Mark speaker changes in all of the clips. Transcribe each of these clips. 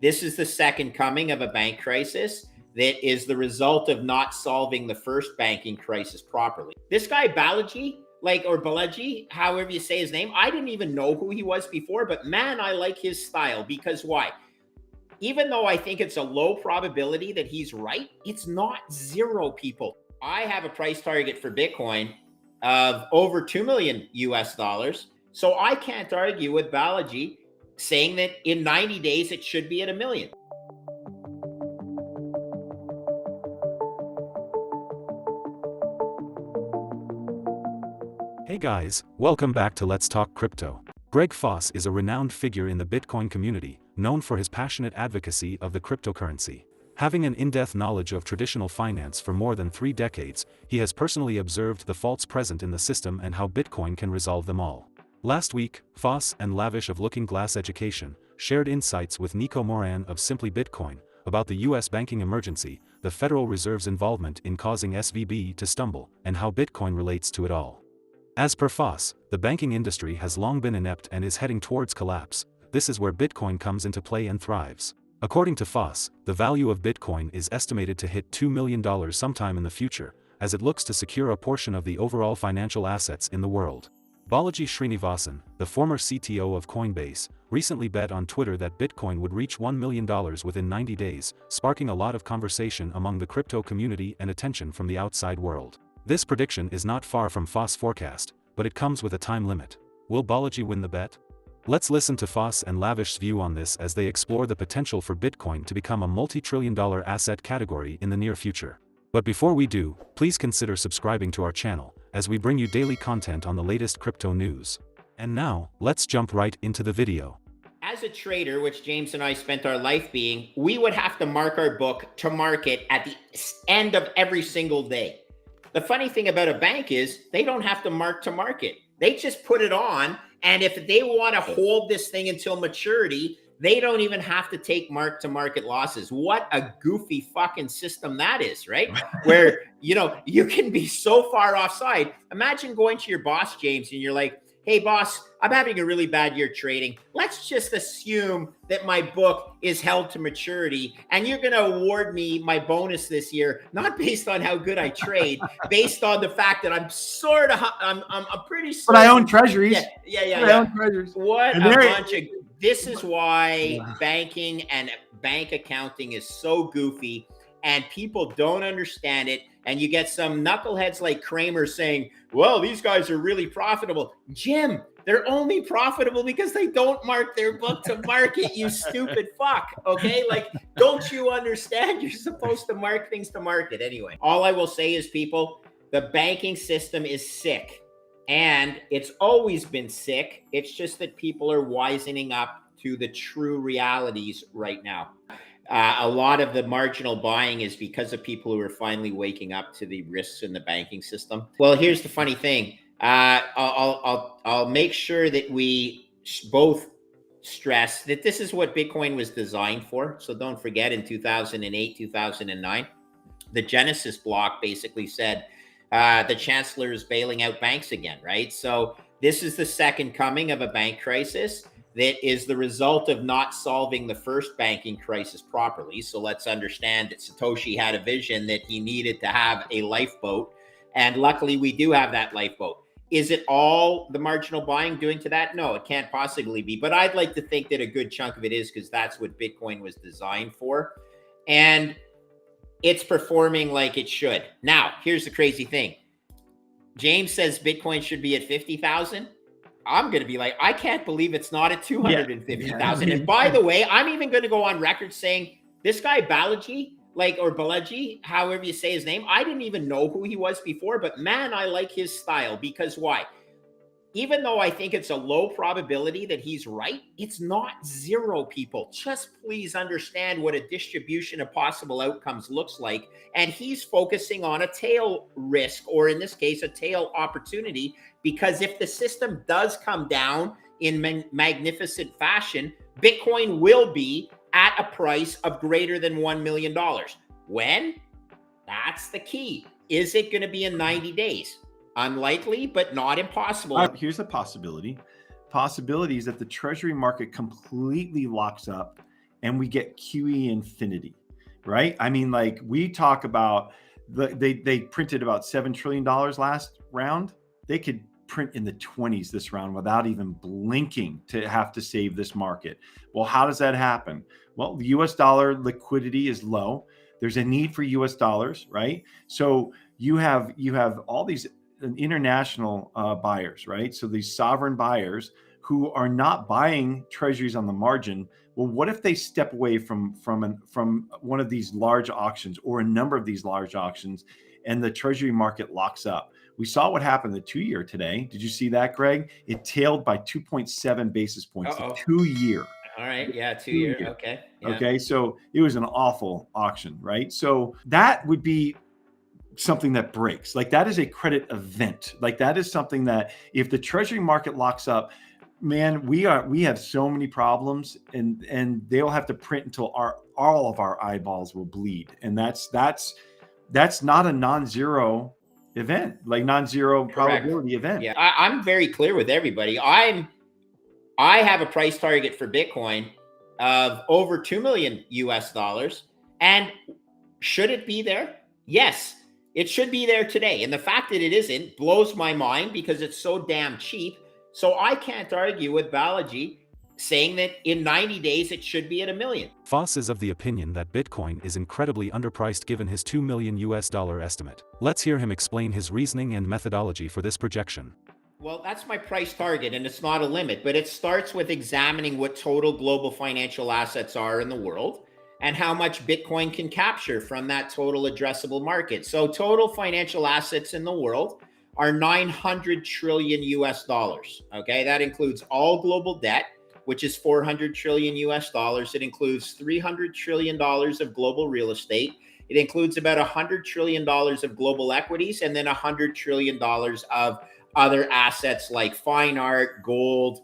Speaker 1: This is the second coming of a bank crisis that is the result of not solving the first banking crisis properly. This guy Belaji, or Belaji, however you say his name, I didn't even know who he was before, but man, I like his style. Because why? Even though I think it's a low probability that he's right, it's not zero, people. I have a price target for Bitcoin of over 2 million US dollars. So I can't argue with Belaji saying that in 90 days it should be at $1 million.
Speaker 2: Hey guys, welcome back to Let's Talk Crypto. Greg Foss is a renowned figure in the Bitcoin community, known for his passionate advocacy of the cryptocurrency. Having an in-depth knowledge of traditional finance for more than 3 decades, he has personally observed the faults present in the system and how Bitcoin can resolve them all. Last week, Foss and Lavish of Looking Glass Education shared insights with Nico Moran of Simply Bitcoin about the US banking emergency, the Federal Reserve's involvement in causing SVB to stumble, and how Bitcoin relates to it all. As per Foss, the banking industry has long been inept and is heading towards collapse. This is where Bitcoin comes into play and thrives. According to Foss, the value of Bitcoin is estimated to hit $2 million sometime in the future, as it looks to secure a portion of the overall financial assets in the world. Belaji Srinivasan, the former CTO of Coinbase, recently bet on Twitter that Bitcoin would reach $1 million within 90 days, sparking a lot of conversation among the crypto community and attention from the outside world. This prediction is not far from Foss' forecast, but it comes with a time limit. Will Belaji win the bet? Let's listen to Foss and Lavish's view on this as they explore the potential for Bitcoin to become a multi-trillion-dollar asset category in the near future. But before we do, please consider subscribing to our channel, as we bring you daily content on the latest crypto news. And now, let's jump right into the video.
Speaker 1: As a trader, which James and I spent our life being, we would have to mark our book to market at the end of every single day. The funny thing about a bank is they don't have to mark to market. They just put it on, and if they want to hold this thing until maturity, they don't even have to take mark to market losses. What a goofy fucking system that is, right? Where, you can be so far offside. Imagine going to your boss, James, and you're like, hey boss, I'm having a really bad year trading. Let's just assume that my book is held to maturity and you're going to award me my bonus this year, not based on how good I trade, based on the fact that I'm pretty certain.
Speaker 3: But I own treasuries.
Speaker 1: Yeah.
Speaker 3: I own treasuries.
Speaker 1: What a bunch of, this is why banking and bank accounting is so goofy and people don't understand it. And you get some knuckleheads like Kramer saying, well, these guys are really profitable. Jim, they're only profitable because they don't mark their book to market, you stupid fuck. Okay? Don't you understand? You're supposed to mark things to market anyway. All I will say is, people, the banking system is sick. And it's always been sick. It's just that people are wisening up to the true realities right now. A lot of the marginal buying is because of people who are finally waking up to the risks in the banking system. Well, here's the funny thing. I'll make sure that we both stress that this is what Bitcoin was designed for. So don't forget, in 2008, 2009, the Genesis block basically said the chancellor is bailing out banks again, right? So this is the second coming of a bank crisis that is the result of not solving the first banking crisis properly. So let's understand that Satoshi had a vision that he needed to have a lifeboat. And luckily we do have that lifeboat. Is it all the marginal buying doing to that? No, it can't possibly be. But I'd like to think that a good chunk of it is, because that's what Bitcoin was designed for. And it's performing like it should. Now, here's the crazy thing. James says Bitcoin should be at 50,000. I'm going to be like, I can't believe it's not at 250,000. And by the way, I'm even going to go on record saying this guy Belaji, or Belaji, however you say his name, I didn't even know who he was before, but man, I like his style. Because why? Even though I think it's a low probability that he's right, it's not zero, people. Just please understand what a distribution of possible outcomes looks like. And he's focusing on a tail risk, or in this case, a tail opportunity, because if the system does come down in magnificent fashion, Bitcoin will be at a price of greater than $1 million. When? That's the key. Is it going to be in 90 days? Unlikely, but not impossible.
Speaker 3: Here's a possibility. Possibility is that the treasury market completely locks up and we get QE infinity, right? I mean, like we talk about they printed about $7 trillion last round. They could print in the 20s this round without even blinking to have to save this market. Well, how does that happen? Well, the US dollar liquidity is low. There's a need for US dollars, right? So you have all these international buyers, right? So these sovereign buyers who are not buying treasuries on the margin. Well, what if they step away from one of these large auctions or a number of these large auctions, and the treasury market locks up? We saw what happened the 2-year today. Did you see that, Greg? It tailed by 2.7 basis points.
Speaker 1: Uh-oh.
Speaker 3: The 2-year.
Speaker 1: All right. Yeah. 2-year. Okay. Yeah.
Speaker 3: Okay. So it was an awful auction, right? So that would be something that breaks. Like that is a credit event. Like that is something that if the treasury market locks up, man, we have so many problems, and they'll have to print until all of our eyeballs will bleed. And that's not a non-zero event, like non-zero probability event.
Speaker 1: Yeah. I'm very clear with everybody. I have a price target for Bitcoin of over 2 million US dollars. And should it be there? Yes, it should be there today. And the fact that it isn't blows my mind because it's so damn cheap. So I can't argue with Belaji saying that in 90 days it should be at $1 million.
Speaker 2: Foss is of the opinion that Bitcoin is incredibly underpriced given his 2 million US dollar estimate. Let's hear him explain his reasoning and methodology for this projection.
Speaker 1: Well, that's my price target, and it's not a limit, but it starts with examining what total global financial assets are in the world and how much Bitcoin can capture from that total addressable market. So total financial assets in the world are 900 trillion US dollars. Okay, that includes all global debt, which is 400 trillion US dollars. It includes $300 trillion of global real estate. It includes about $100 trillion of global equities, and then $100 trillion of other assets like fine art, gold,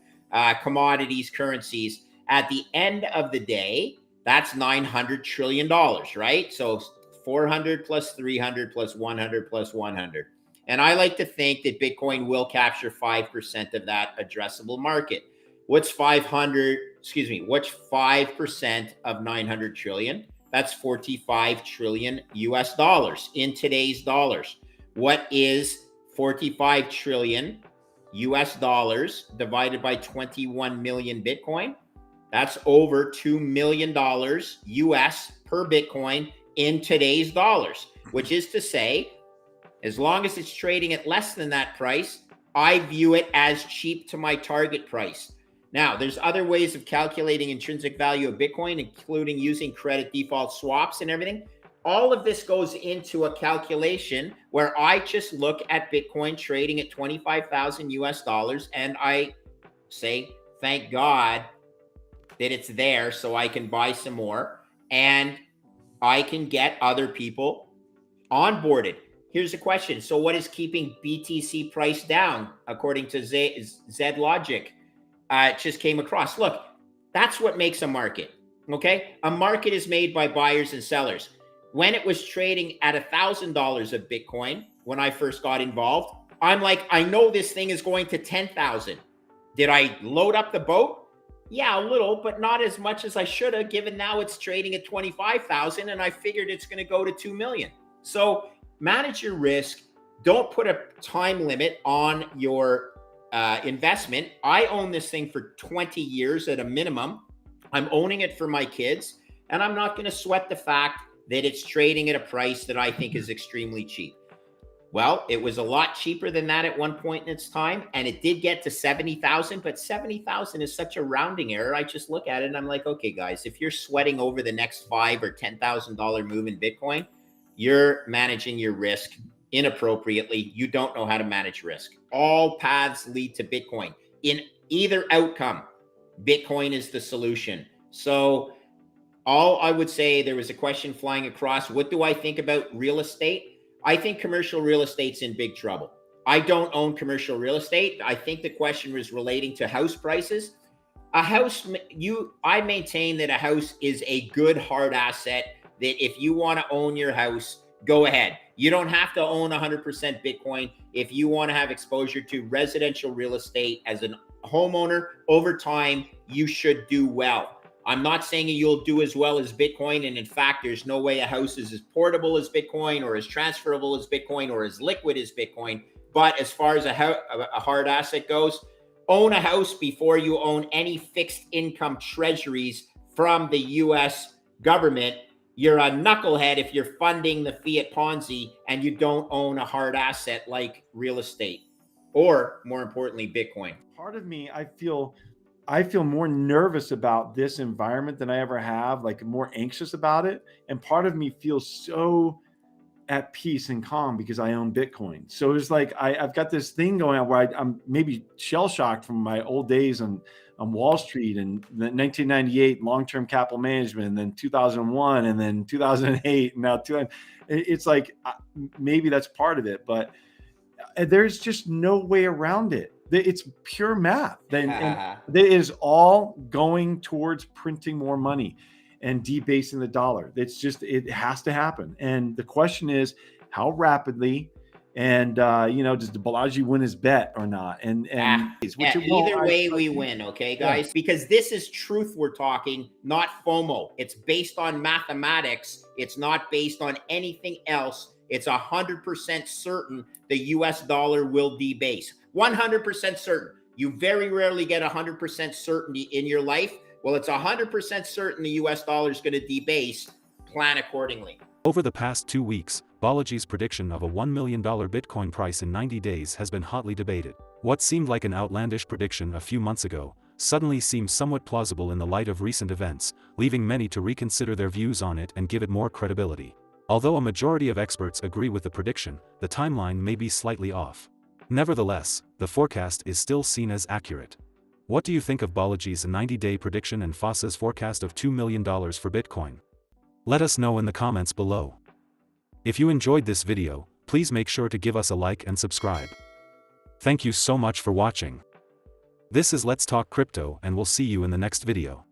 Speaker 1: commodities, currencies. At the end of the day, that's $900 trillion, right? So 400 plus 300 plus 100 plus 100. And I like to think that Bitcoin will capture 5% of that addressable market. What's 5% of 900 trillion? That's 45 trillion US dollars in today's dollars. What is 45 trillion US dollars divided by 21 million Bitcoin? That's over $2 million US per Bitcoin in today's dollars, which is to say, as long as it's trading at less than that price, I view it as cheap to my target price. Now, there's other ways of calculating intrinsic value of Bitcoin, including using credit default swaps and everything. All of this goes into a calculation where I just look at Bitcoin trading at 25,000 US dollars and I say, thank God that it's there so I can buy some more and I can get other people onboarded. Here's a question. So what is keeping BTC price down according to Zed Logic? It just came across. Look, that's what makes a market. Okay. A market is made by buyers and sellers. When it was trading at $1,000 of Bitcoin, when I first got involved, I'm like, I know this thing is going to 10,000. Did I load up the boat? Yeah, a little, but not as much as I should have, given now it's trading at 25,000 and I figured it's going to go to 2 million. So manage your risk. Don't put a time limit on your investment. I own this thing for 20 years at a minimum. I'm owning it for my kids, and I'm not going to sweat the fact that it's trading at a price that I think is extremely cheap. Well, it was a lot cheaper than that at one point in its time, and it did get to 70,000, but 70,000 is such a rounding error. I just look at it and I'm like, okay, guys, if you're sweating over the next $5,000 or $10,000 move in Bitcoin, you're managing your risk inappropriately. You don't know how to manage risk. All paths lead to Bitcoin. In either outcome, Bitcoin is the solution. So all I would say, there was a question flying across. What do I think about real estate? I think commercial real estate's in big trouble. I don't own commercial real estate. I think the question was relating to house prices. A house, I maintain that a house is a good hard asset, that if you want to own your house, go ahead. You don't have to own 100% Bitcoin. If you want to have exposure to residential real estate as a homeowner over time, you should do well. I'm not saying you'll do as well as Bitcoin. And in fact, there's no way a house is as portable as Bitcoin or as transferable as Bitcoin or as liquid as Bitcoin. But as far as a hard asset goes, own a house before you own any fixed income treasuries from the US government. You're a knucklehead if you're funding the fiat Ponzi and you don't own a hard asset like real estate or, more importantly, Bitcoin.
Speaker 3: Part of me, I feel more nervous about this environment than I ever have, like more anxious about it. And part of me feels so at peace and calm because I own Bitcoin. So it's like I've got this thing going on where I'm maybe shell shocked from my old days on Wall Street and 1998 long-term capital management, and then 2001, and then 2008, and now 2000. It's like maybe that's part of it, but there's just no way around it. It's pure math. And it is all going towards printing more money and debasing the dollar. It's just, it has to happen. And the question is, how rapidly, and does Belaji win his bet or not? And
Speaker 1: either way we win, okay, guys? Yeah. Because this is truth we're talking, not FOMO. It's based on mathematics. It's not based on anything else. It's 100% certain the US dollar will debase. 100% certain. You very rarely get 100% certainty in your life. Well, it's 100% certain the US dollar is going to debase. Plan accordingly.
Speaker 2: Over the past 2 weeks, Balaji's prediction of a $1 million Bitcoin price in 90 days has been hotly debated. What seemed like an outlandish prediction a few months ago suddenly seems somewhat plausible in the light of recent events, leaving many to reconsider their views on it and give it more credibility. Although a majority of experts agree with the prediction, the timeline may be slightly off. Nevertheless, the forecast is still seen as accurate. What do you think of Balaji's 90-day prediction and Foss's forecast of $2 million for Bitcoin? Let us know in the comments below. If you enjoyed this video, please make sure to give us a like and subscribe. Thank you so much for watching. This is Let's Talk Crypto, and we'll see you in the next video.